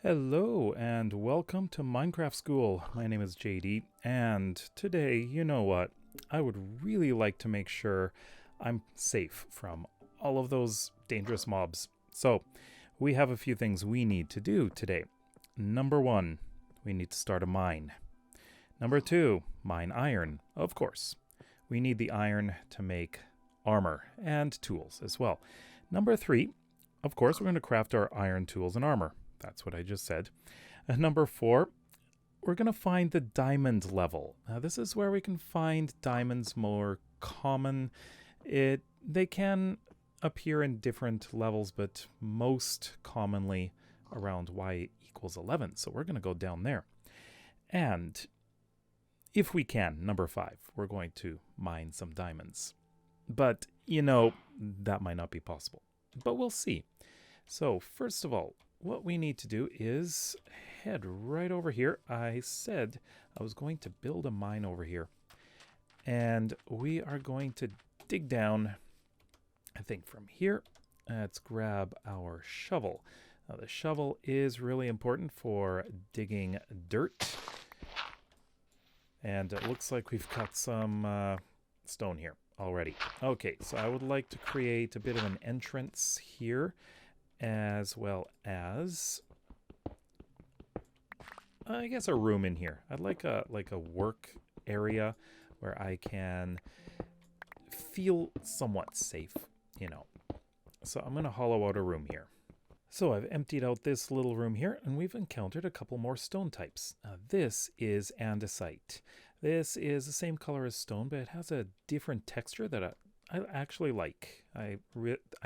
Hello and welcome to Minecraft School. My name is JD, and today, you know what? I would really like to make sure I'm safe from all of those dangerous mobs. So, we have a few things we need to do today. Number one, we need to start a mine. Number two, mine iron, of course. We need the iron to make armor and tools as well. Number three, of course, we're going to craft our iron tools and armor. That's what I just said. And number four, we're going to find the diamond level. Now, this is where we can find diamonds more common. They can appear in different levels, but most commonly around y equals 11. So we're going to go down there. And if we can, number five, we're going to mine some diamonds. But, that might not be possible. But we'll see. So, first of all, what we need to do is head right over here. I said I was going to build a mine over here. And we are going to dig down, I think from here. Let's grab our shovel. Now, the shovel is really important for digging dirt. And it looks like we've got some stone here already. Okay, so I would like to create a bit of an entrance here, as well as, I guess, a room in here. I'd like a work area where I can feel somewhat safe, So I'm going to hollow out a room here. So I've emptied out this little room here, and we've encountered a couple more stone types. Now, this is andesite. This is the same color as stone, but it has a different texture that I actually like. I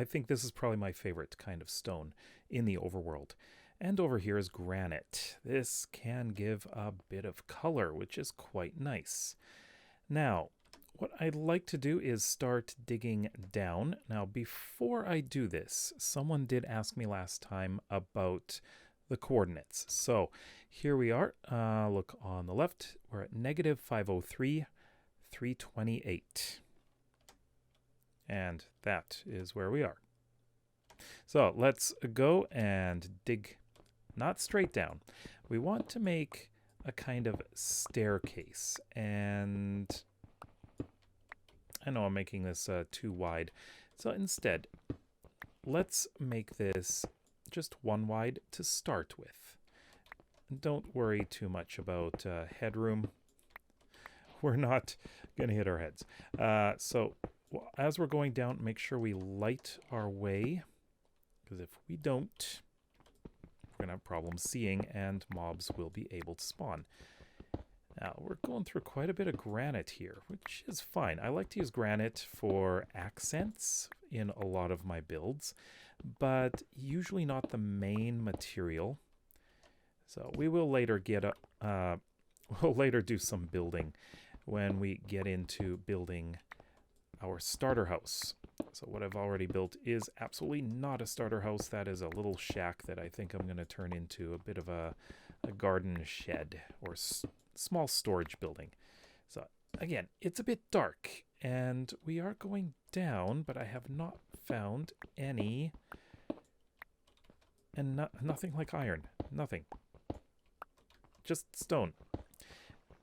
think this is probably my favorite kind of stone in the overworld. And over here is granite. This can give a bit of color, which is quite nice. Now, what I'd like to do is start digging down. Now, before I do this, someone did ask me last time about the coordinates. So here we are. Look on the left. We're at negative 503, 328. And that is where we are. So let's go and dig, not straight down. We want to make a kind of staircase. And I know I'm making this too wide. So instead, let's make this just one wide to start with. Don't worry too much about headroom. We're not going to hit our heads. So as we're going down, make sure we light our way, because if we don't, we're going to have problems seeing, and mobs will be able to spawn. Now, we're going through quite a bit of granite here, which is fine. I like to use granite for accents in a lot of my builds, but usually not the main material. So we will later we'll later do some building when we get into building our starter house. So what I've already built is absolutely not a starter house. That is a little shack that I think I'm going to turn into a bit of a garden shed or small storage building. So again, it's a bit dark and we are going down, but I have not found any, and nothing like iron. Nothing. Just stone.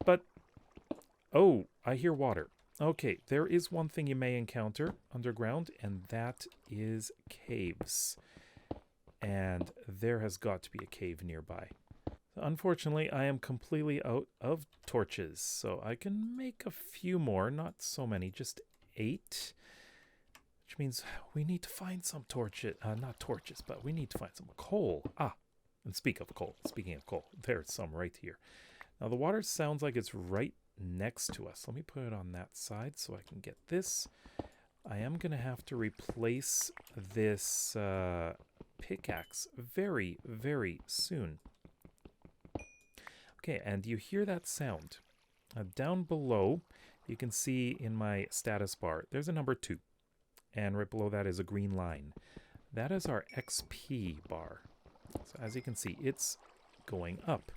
But, oh, I hear water. Okay, there is one thing you may encounter underground, and that is caves. And there has got to be a cave nearby. Unfortunately, I am completely out of torches, so I can make a few more, not so many, just 8. Which means we need to find some torches, not torches, but we need to find some coal. And speaking of coal, there's some right here. Now the water sounds like it's right next to us. Let me put it on that side so I can get this. I am going to have to replace this pickaxe very, very soon. Okay, and you hear that sound. Down below, you can see in my status bar, there's a number 2. And right below that is a green line. That is our XP bar. So as you can see, it's going up.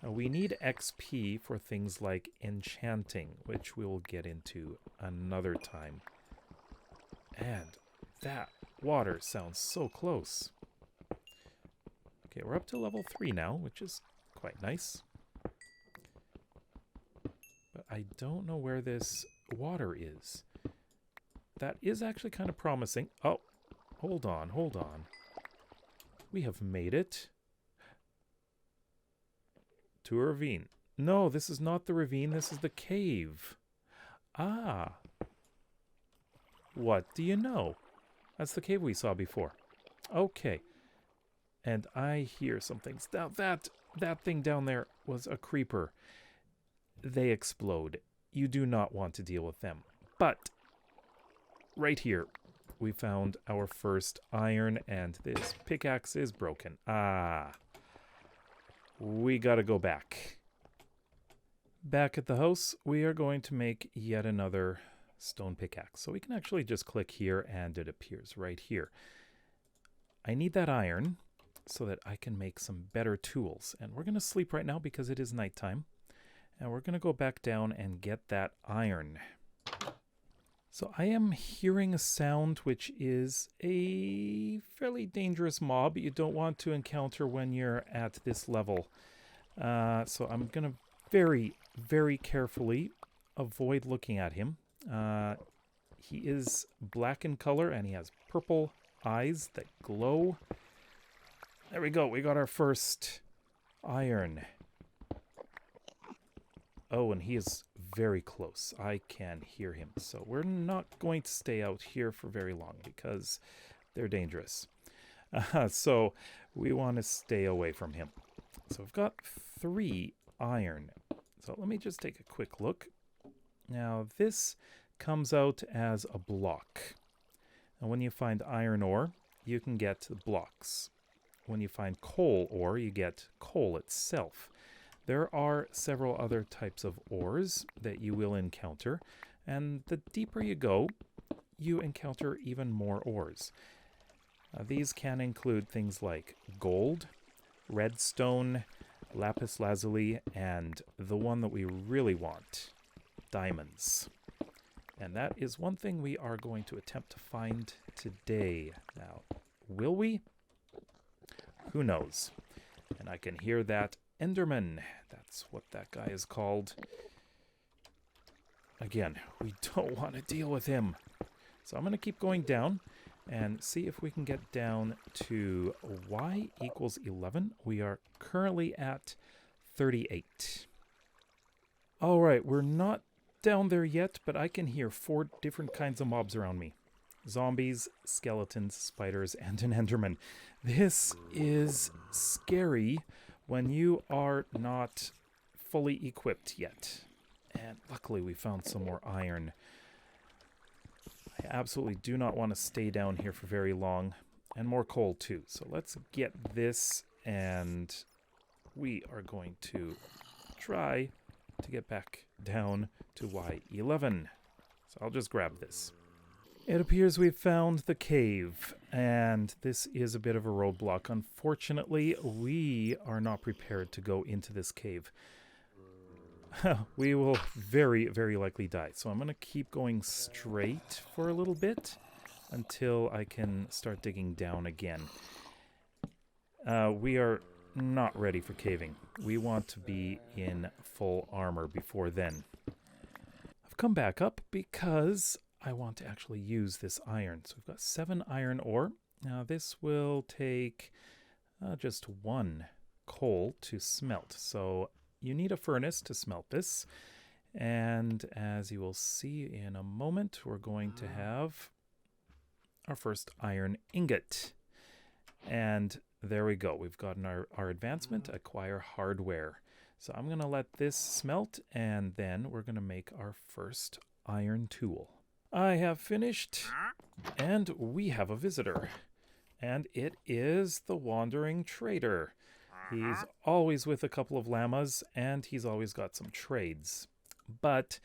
We need XP for things like enchanting, which we will get into another time. And that water sounds so close. Okay, we're up to level 3 now, which is quite nice. But I don't know where this water is. That is actually kind of promising. Oh, hold on, hold on. We have made it to a ravine. No, this is not the ravine, this is the cave. Ah. What do you know? That's the cave we saw before. Okay. And I hear some things. Now that thing down there was a creeper. They explode. You do not want to deal with them. But right here, we found our first iron, and this pickaxe is broken. Ah. We gotta go back. Back at the house, we are going to make yet another stone pickaxe. So we can actually just click here, and it appears right here. I need that iron so that I can make some better tools. And we're going to sleep right now because it is nighttime. And we're going to go back down and get that iron. So I am hearing a sound which is a fairly dangerous mob you don't want to encounter when you're at this level. So I'm going to very, very carefully avoid looking at him. He is black in color and he has purple eyes that glow. There we go. We got our first iron. Oh, and he is very close. I can hear him. So we're not going to stay out here for very long because they're dangerous. So we want to stay away from him. So we've got 3 iron. So let me just take a quick look. Now this comes out as a block. And when you find iron ore, you can get blocks. When you find coal ore, you get coal itself. There are several other types of ores that you will encounter, and the deeper you go, you encounter even more ores. These can include things like gold, redstone, lapis lazuli, and the one that we really want, diamonds. And that is one thing we are going to attempt to find today. Now, will we? Who knows? And I can hear that Enderman. That's what that guy is called. Again, we don't want to deal with him. So I'm going to keep going down and see if we can get down to y equals 11. We are currently at 38. All right, we're not down there yet, but I can hear 4 different kinds of mobs around me. Zombies, skeletons, spiders, and an Enderman. This is scary when you are not fully equipped yet. And luckily we found some more iron. I absolutely do not want to stay down here for very long. And more coal too. So let's get this, and we are going to try to get back down to Y11. So I'll just grab this. It appears we've found the cave, and this is a bit of a roadblock. Unfortunately, we are not prepared to go into this cave. We will very, very likely die. So I'm going to keep going straight for a little bit until I can start digging down again. We are not ready for caving. We want to be in full armor before then. I've come back up because I want to actually use this iron. So we've got 7 iron ore. Now this will take just 1 coal to smelt. So you need a furnace to smelt this. And as you will see in a moment, we're going to have our first iron ingot. And there we go. We've gotten our advancement, acquire hardware. So I'm going to let this smelt, and then we're going to make our first iron tool. I have finished, and we have a visitor. And it is the Wandering Trader. He's always with a couple of llamas, and he's always got some trades. But,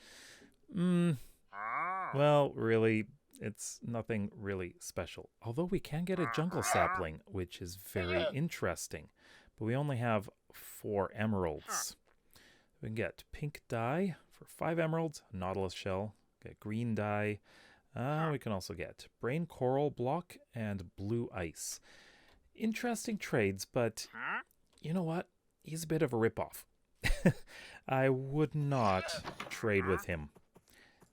well, really, it's nothing really special. Although we can get a jungle sapling, which is very interesting. But we only have 4 emeralds. We can get pink dye for 5 emeralds, nautilus shell, get green dye. We can also get brain coral block and blue ice. interesting trades, but you know what? He's a bit of a ripoff. I would not trade with him.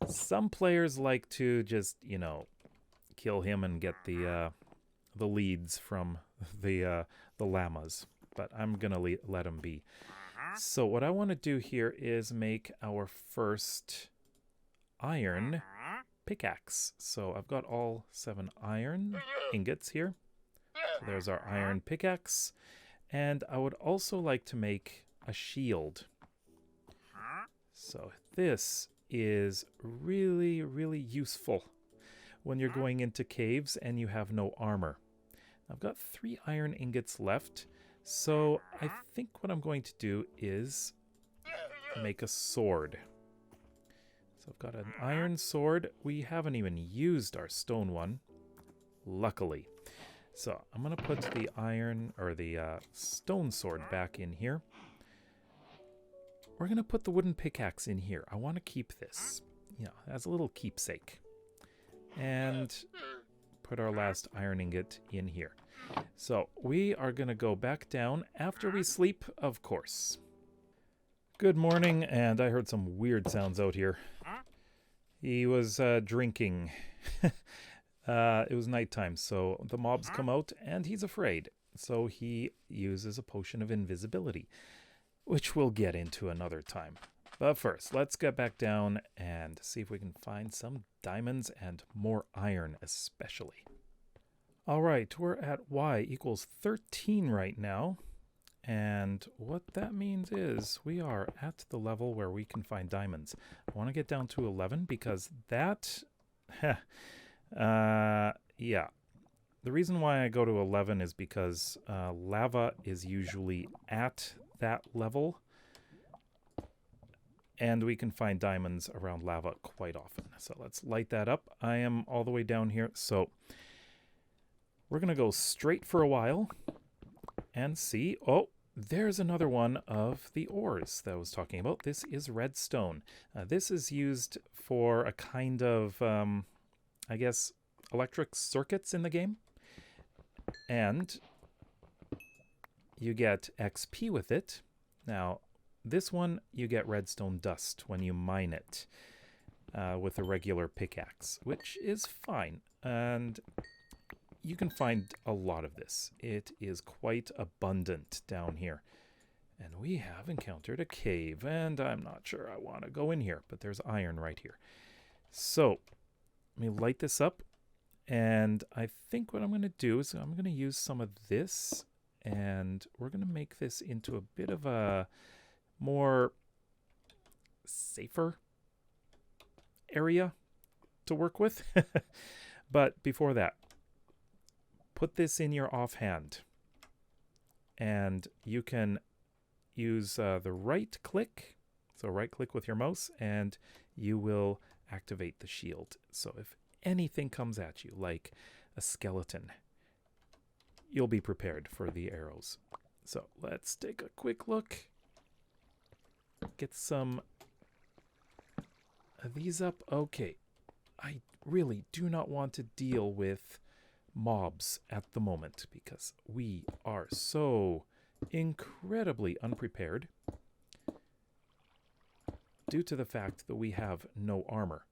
Some players like to just, kill him and get the leads from the llamas, but I'm gonna let him be. So what I want to do here is make our first iron pickaxe. So I've got all 7 iron ingots here. So there's our iron pickaxe. And I would also like to make a shield. So this is really, really useful when you're going into caves and you have no armor. I've got 3 iron ingots left. So I think what I'm going to do is make a sword. So I've got an iron sword. We haven't even used our stone one, luckily. So I'm going to put the iron or the stone sword back in here. We're going to put the wooden pickaxe in here. I want to keep this, as a little keepsake. And put our last iron ingot in here. So we are going to go back down after we sleep, of course. Good morning, and I heard some weird sounds out here. He was drinking. It was nighttime, so the mobs come out, and he's afraid. So he uses a potion of invisibility, which we'll get into another time. But first, let's get back down and see if we can find some diamonds and more iron especially. All right, we're at y equals 13 right now. And what that means is we are at the level where we can find diamonds. I want to get down to 11 because that... yeah. The reason why I go to 11 is because lava is usually at that level. And we can find diamonds around lava quite often. So let's light that up. I am all the way down here. So we're going to go straight for a while and see. Oh, there's another one of the ores that I was talking about. This is redstone. This is used for a kind of, I guess, electric circuits in the game. And you get XP with it. Now, this one, you get redstone dust when you mine it with a regular pickaxe, which is fine. And you can find a lot of this. It is quite abundant down here. And we have encountered a cave, and I'm not sure I want to go in here, but there's iron right here. So, let me light this up. And I think what I'm going to do is I'm going to use some of this, and we're going to make this into a bit of a more safer area to work with. But before that, put this in your offhand, and you can use the right click. So right click with your mouse, and you will activate the shield. So if anything comes at you, like a skeleton, you'll be prepared for the arrows. So let's take a quick look. Get some of these up. Okay. I really do not want to deal with mobs at the moment because we are so incredibly unprepared due to the fact that we have no armor.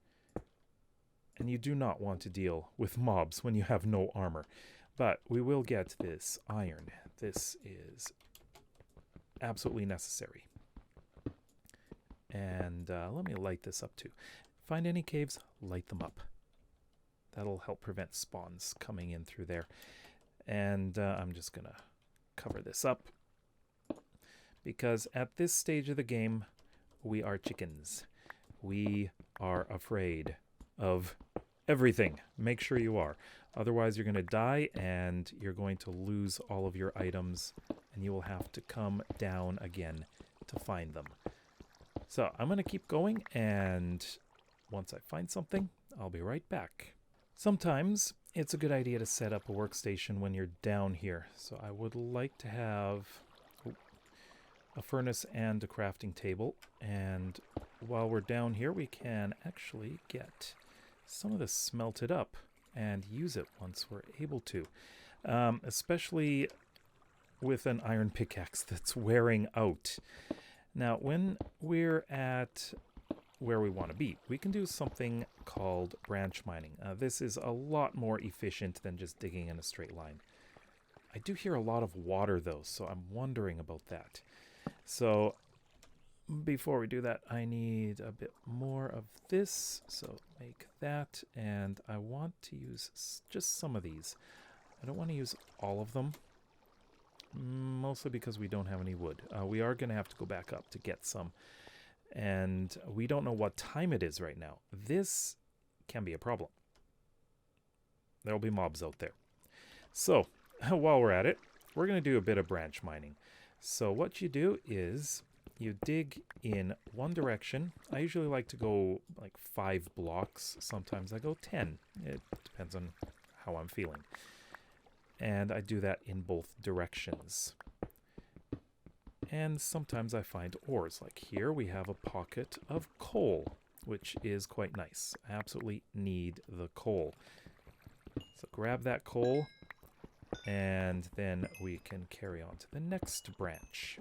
And you do not want to deal with mobs when you have no armor. But we will get this iron. This is absolutely necessary. And let me light this up too. Find any caves, light them up. That'll help prevent spawns coming in through there. And I'm just going to cover this up. Because at this stage of the game, we are chickens. We are afraid of everything. Make sure you are. Otherwise, you're going to die and you're going to lose all of your items. And you will have to come down again to find them. So I'm going to keep going, and once I find something, I'll be right back. Sometimes it's a good idea to set up a workstation when you're down here. So I would like to have a furnace and a crafting table. And while we're down here, we can actually get some of this smelted up and use it once we're able to. especially with an iron pickaxe that's wearing out. Now, when we're at where we want to be, we can do something called branch mining. This is a lot more efficient than just digging in a straight line. I do hear a lot of water though, so I'm wondering about that. So before we do that, I need a bit more of this, so make that, and I want to use just some of these. I don't want to use all of them, mostly because we don't have any wood. We are going to have to go back up to get some, and we don't know what time it is right now. This can be a problem. There'll be mobs out there. So while we're at it, we're going to do a bit of branch mining. So what you do is you dig in one direction. I usually like to go like 5 blocks. Sometimes I go 10. It depends on how I'm feeling. And I do that in both directions. And sometimes I find ores. Like here we have a pocket of coal, which is quite nice. I absolutely need the coal. So grab that coal, and then we can carry on to the next branch.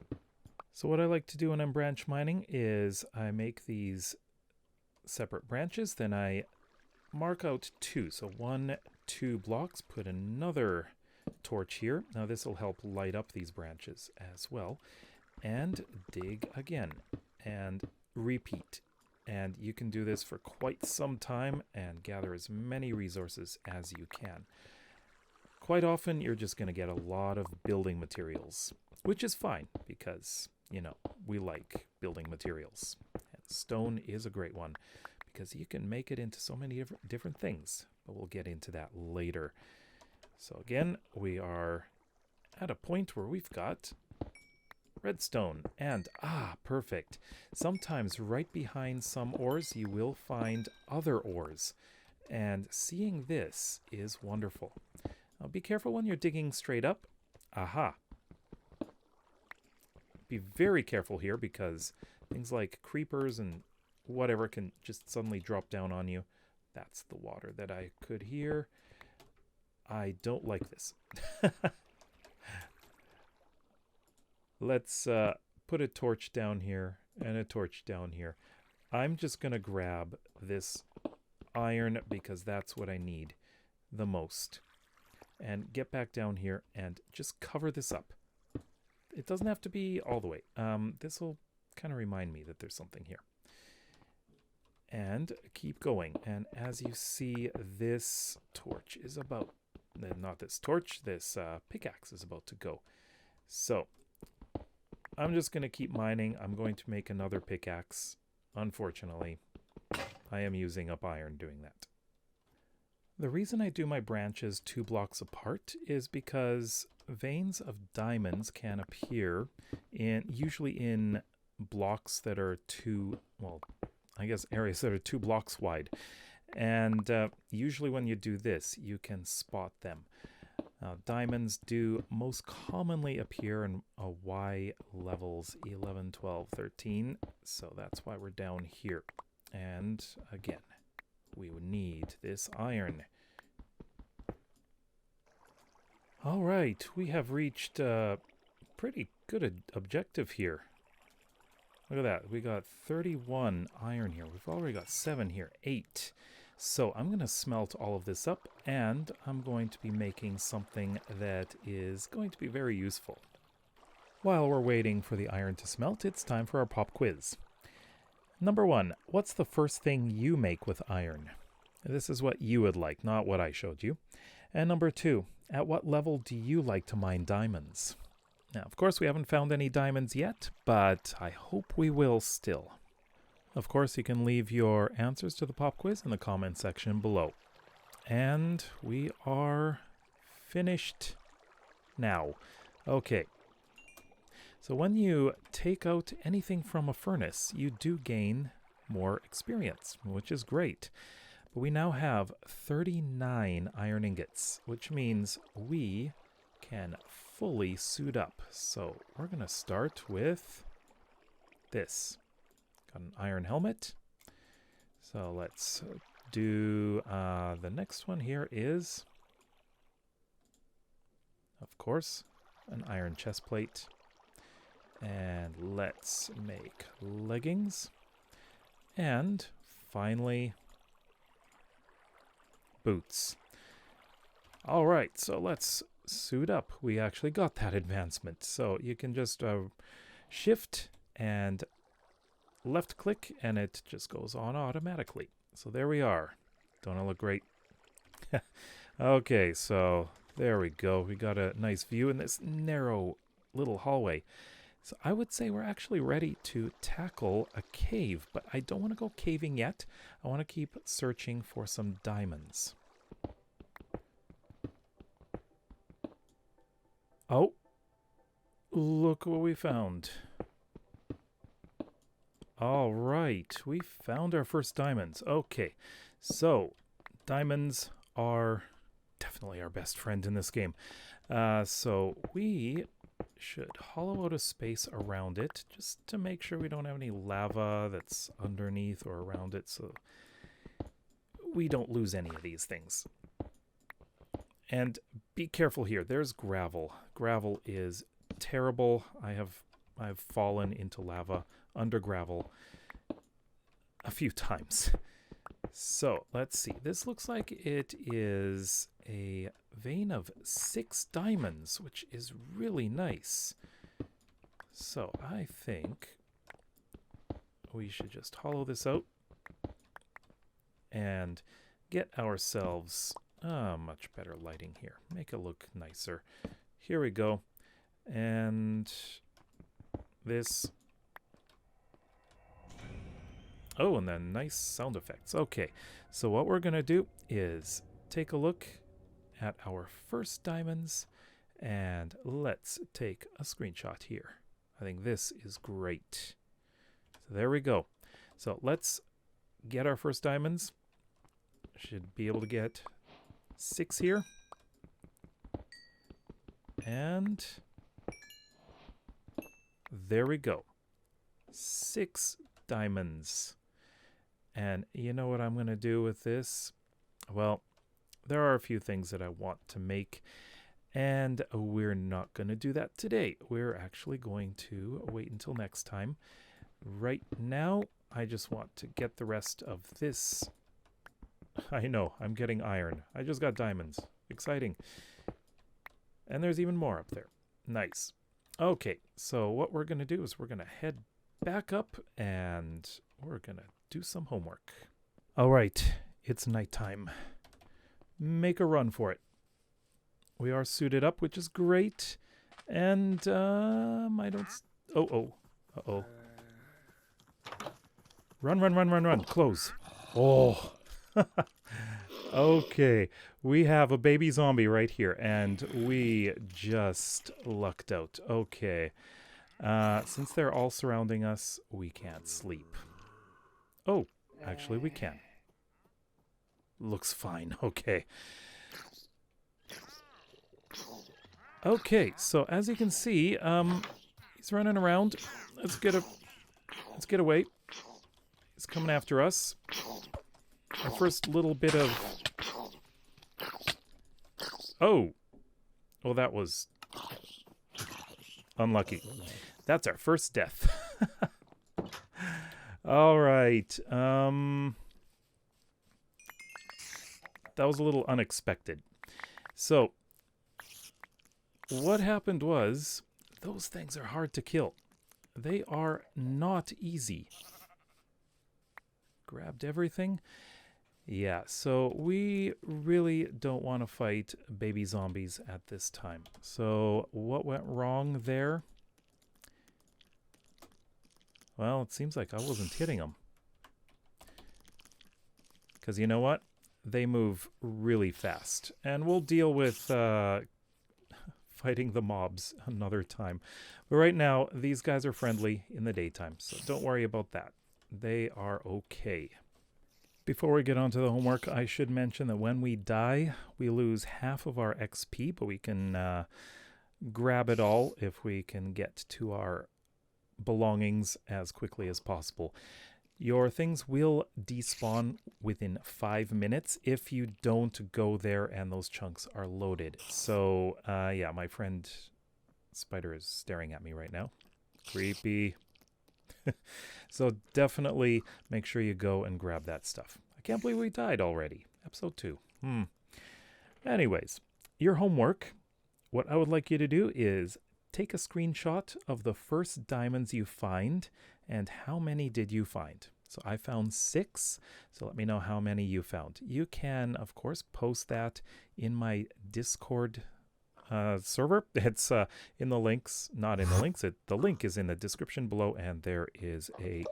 So what I like to do when I'm branch mining is I make these separate branches, then I mark out 2. So 1, 2 blocks, put another torch here. Now this will help light up these branches as well. And dig again and repeat. And you can do this for quite some time and gather as many resources as you can. Quite often you're just going to get a lot of building materials, which is fine because, you know, we like building materials. And stone is a great one because you can make it into so many different things, but we'll get into that later. So again, we are at a point where we've got redstone, and perfect. Sometimes right behind some ores you will find other ores, and seeing this is wonderful. Now be careful when you're digging straight up. Be very careful here because things like creepers and whatever can just suddenly drop down on you. That's the water that I could hear. I don't like this. Let's put a torch down here and a torch down here. I'm just going to grab this iron because that's what I need the most. And get back down here and just cover this up. It doesn't have to be all the way. This will kind of remind me that there's something here. And keep going. And as you see, this torch is about... Not this torch, this pickaxe is about to go. So I'm just going to keep mining. I'm going to make another pickaxe. Unfortunately, I am using up iron doing that. The reason I do my branches 2 blocks apart is because veins of diamonds can appear usually in blocks that are areas that are 2 blocks wide. And usually when you do this, you can spot them. Diamonds do most commonly appear in Y levels 11, 12, 13. So that's why we're down here. And again, we would need this iron. All right, we have reached a pretty good objective here. Look at that. We got 31 iron here. We've already got 7 here, 8. So I'm going to smelt all of this up, and I'm going to be making something that is going to be very useful. While we're waiting for the iron to smelt, it's time for our pop quiz. Number 1, what's the first thing you make with iron? This is what you would like, not what I showed you. And number 2, at what level do you like to mine diamonds? Now, of course, we haven't found any diamonds yet, but I hope we will still. Of course, you can leave your answers to the pop quiz in the comment section below. And we are finished now. Okay. So when you take out anything from a furnace, you do gain more experience, which is great. But we now have 39 iron ingots, which means we can fully suit up. So we're going to start with this. Got an iron helmet. So let's do the next one here is Of course, an iron chest plate. And let's make leggings. And finally, boots. All right, so let's suit up. We actually got that advancement. So you can just shift and left click and it just goes on automatically. So there we are. Don't I look great? Okay, so there we go. We got a nice view in this narrow little hallway. So I would say we're actually ready to tackle a cave, but I don't want to go caving yet. I want to keep searching for some diamonds. Oh, look what we found. All right, we found our first diamonds. Okay, so diamonds are definitely our best friend in this game. So we should hollow out a space around it just to make sure we don't have any lava that's underneath or around it, so we don't lose any of these things. And be careful here. There's gravel. Gravel is terrible. I've fallen into lava under gravel a few times. So let's see. This looks like it is a vein of 6 diamonds, which is really nice. So I think we should just hollow this out and get ourselves much better lighting here. Make it look nicer. Here we go. And this. Oh, and then nice sound effects. Okay, so what we're going to do is take a look at our first diamonds, and let's take a screenshot here. I think this is great. So there we go. So let's get our first diamonds. Should be able to get 6 here. And there we go. 6 diamonds. And you know what I'm going to do with this? Well, there are a few things that I want to make, and we're not going to do that today. We're actually going to wait until next time. Right now, I just want to get the rest of this. I know, I'm getting iron. I just got diamonds. Exciting. And there's even more up there. Nice. Okay, so what we're going to do is we're going to head back up and we're going to do some homework. All right, it's nighttime. Make a run for it. We are suited up, which is great. And I don't... Uh-oh. Run. Close. Oh. Okay, we have a baby zombie right here, and we just lucked out. Okay. Since they're all surrounding us, we can't sleep. Oh, actually we can. Looks fine. Okay. Okay, so as you can see, he's running around. Let's get away. He's coming after us. Our first little bit of... Oh, that was unlucky. That's our first death. All right. That was a little unexpected. So, what happened was, those things are hard to kill. They are not easy. Grabbed everything. Yeah, so we really don't want to fight baby zombies at this time. So, what went wrong there? Well, it seems like I wasn't hitting them. Because you know what? They move really fast. And we'll deal with fighting the mobs another time. But right now, these guys are friendly in the daytime. So don't worry about that. They are okay. Before we get on to the homework, I should mention that when we die, we lose half of our XP. But we can grab it all if we can get to our belongings as quickly as possible. Your things will despawn within 5 minutes if you don't go there and those chunks are loaded. So, yeah, my friend Spider is staring at me right now. Creepy. So definitely make sure you go and grab that stuff. I can't believe we died already. Episode 2. Anyways, your homework, what I would like you to do is take a screenshot of the first diamonds you find and how many did you find. So I found 6, so let me know how many you found. You can, of course, post that in my Discord server. It's in the links, not in the links. The link is in the description below, and there is a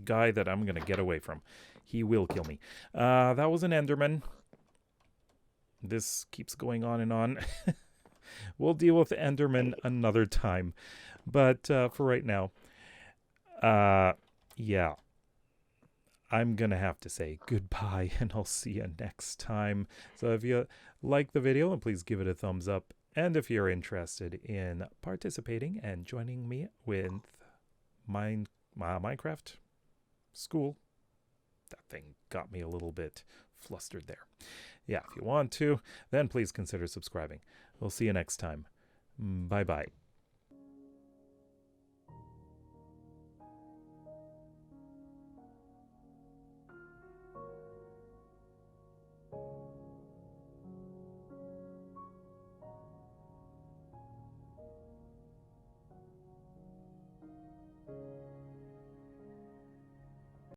guy that I'm going to get away from. He will kill me. That was an Enderman. This keeps going on and on. We'll deal with Enderman another time. But for right now, yeah, I'm going to have to say goodbye, and I'll see you next time. So if you like the video, then please give it a thumbs up. And if you're interested in participating and joining me with Minecraft school, that thing got me a little bit flustered there. Yeah, if you want to, then please consider subscribing. We'll see you next time. Bye-bye.